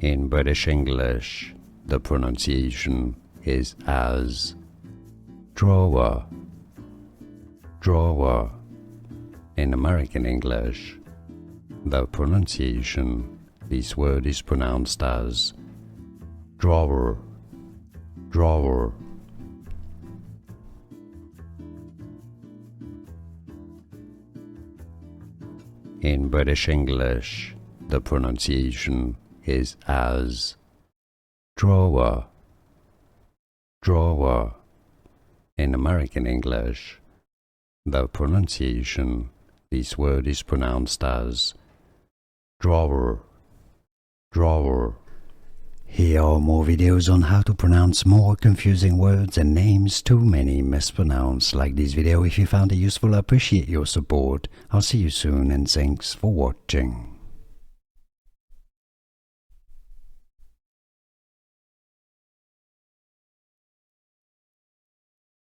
In British English, the pronunciation is as drawer, drawer. In American English, the pronunciation, this word is pronounced as drawer, drawer. In British English, the pronunciation is as drawer, drawer. In American English, the pronunciation, this word is pronounced as drawer, drawer. Here are more videos on how to pronounce more confusing words and names too many mispronounced. Like this video if you found it useful. I appreciate your support. I'll see you soon and thanks for watching.